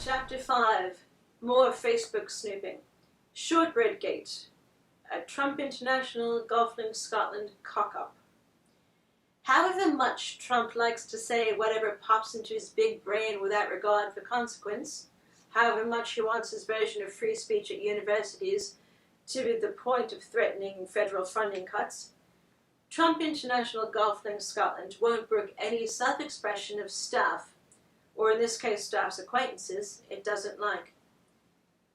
Chapter 5. More Facebook snooping. Shortbread Gate. A Trump International Golfing Scotland cock-up. However much Trump likes to say whatever pops into his big brain without regard for consequence, however much he wants his version of free speech at universities to the point of threatening federal funding cuts, Trump International Golfing Scotland won't brook any self-expression of staff, or in this case staff's acquaintances, it doesn't like.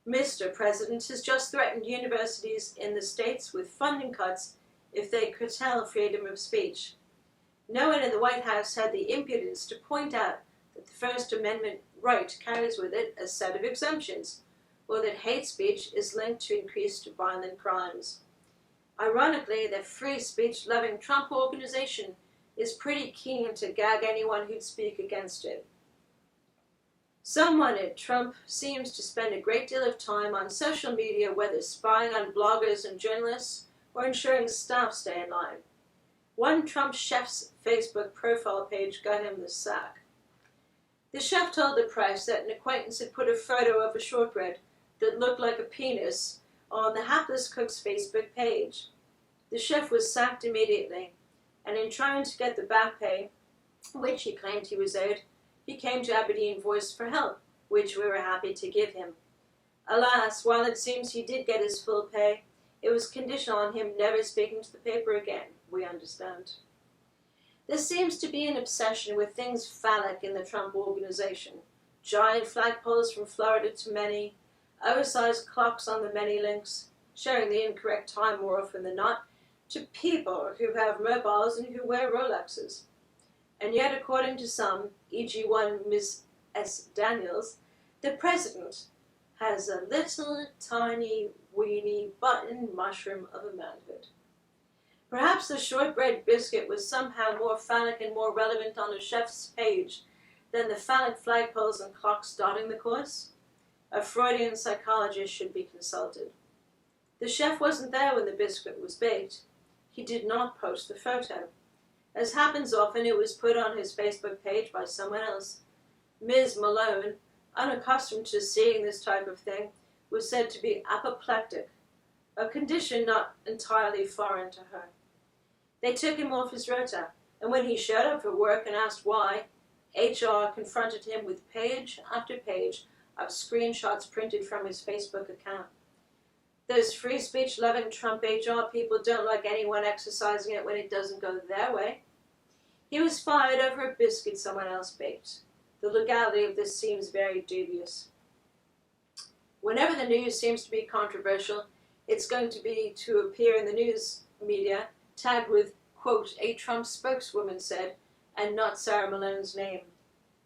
Mr. President has just threatened universities in the States with funding cuts if they curtail freedom of speech. No one in the White House had the impudence to point out that the First Amendment right carries with it a set of exemptions, or that hate speech is linked to increased violent crimes. Ironically, the free speech-loving Trump organization is pretty keen to gag anyone who'd speak against it. Someone at Trump seems to spend a great deal of time on social media, whether spying on bloggers and journalists or ensuring staff stay in line. One Trump chef's Facebook profile page got him the sack. The chef told the press that an acquaintance had put a photo of a shortbread that looked like a penis on the hapless cook's Facebook page. The chef was sacked immediately, and in trying to get the back pay, which he claimed he was owed, he came to Aberdeen Voice for help, which we were happy to give him. Alas, while it seems he did get his full pay, it was conditional on him never speaking to the paper again, we understand. There seems to be an obsession with things phallic in the Trump organization. Giant flagpoles from Florida to many, oversized clocks on the many links, sharing the incorrect time more often than not, to people who have mobiles and who wear Rolexes. And yet, according to some, e.g. one Ms. S. Daniels, the president has a little tiny weeny button mushroom of a manhood. Perhaps the shortbread biscuit was somehow more phallic and more relevant on a chef's page than the phallic flagpoles and clocks dotting the course? A Freudian psychologist should be consulted. The chef wasn't there when the biscuit was baked. He did not post the photo. As happens often, it was put on his Facebook page by someone else. Ms. Malone, unaccustomed to seeing this type of thing, was said to be apoplectic, a condition not entirely foreign to her. They took him off his rota, and when he showed up for work and asked why, HR confronted him with page after page of screenshots printed from his Facebook account. Those free speech-loving Trump HR people don't like anyone exercising it when it doesn't go their way. He was fired over a biscuit someone else baked. The legality of this seems very dubious. Whenever the news seems to be controversial, it's going to be to appear in the news media tagged with, quote, a Trump spokeswoman said, and not Sarah Malone's name.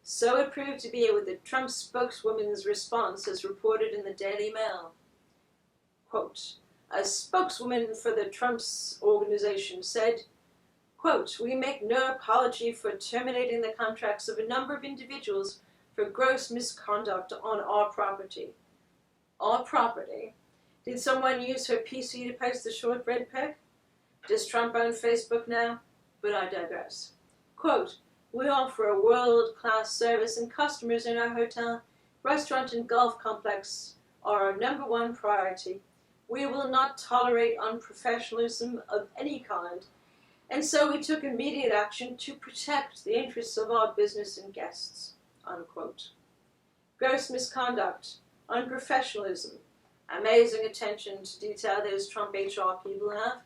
So it proved to be with the Trump spokeswoman's response as reported in the Daily Mail. Quote, a spokeswoman for the Trump's organization said, quote, we make no apology for terminating the contracts of a number of individuals for gross misconduct on our property. Our property? Did someone use her PC to post the shortbread pic? Does Trump own Facebook now? But I digress. Quote, we offer a world-class service and customers in our hotel, restaurant and golf complex are our number one priority. We will not tolerate unprofessionalism of any kind, and so we took immediate action to protect the interests of our business and guests, unquote. Gross misconduct, unprofessionalism, amazing attention to detail those Trump HR people have.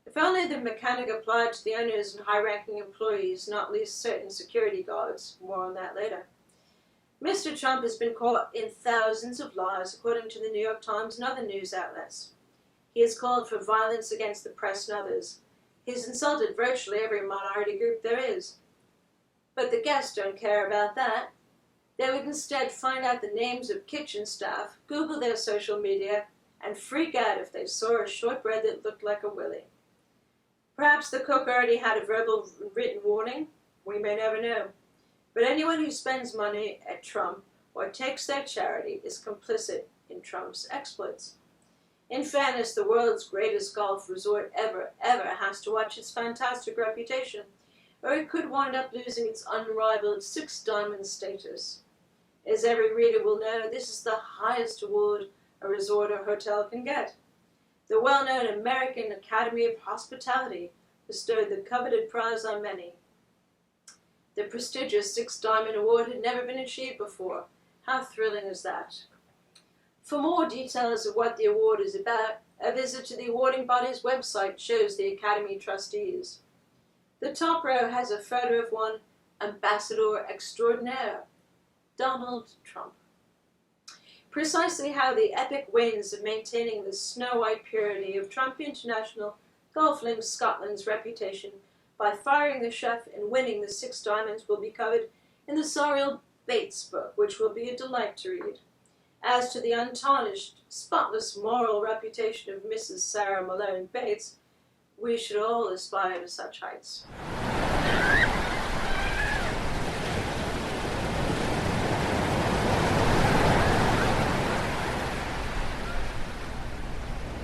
If only the mechanic applied to the owners and high-ranking employees, not least certain security guards. More on that later. Mr. Trump has been caught in thousands of lies, according to the New York Times and other news outlets. He has called for violence against the press and others. He's insulted virtually every minority group there is. But the guests don't care about that. They would instead find out the names of kitchen staff, Google their social media, and freak out if they saw a shortbread that looked like a willy. Perhaps the cook already had a verbal written warning. We may never know. But anyone who spends money at Trump or takes their charity is complicit in Trump's exploits. In fairness, the world's greatest golf resort ever has to watch its fantastic reputation, or it could wind up losing its unrivaled six-diamond status. As every reader will know, this is the highest award a resort or hotel can get. The well-known American Academy of Hospitality bestowed the coveted prize on many. The prestigious 6-Diamond Award had never been achieved before. How thrilling is that? For more details of what the award is about, a visit to the awarding body's website shows the Academy trustees. The top row has a photo of one ambassador extraordinaire, Donald Trump. Precisely how the epic wins of maintaining the snow-white purity of Trump International Golf links Scotland's reputation by firing the chef and winning the 6 diamonds will be covered in the Sorrel Bates book, which will be a delight to read. As to the untarnished, spotless moral reputation of Mrs. Sarah Malone Bates, we should all aspire to such heights.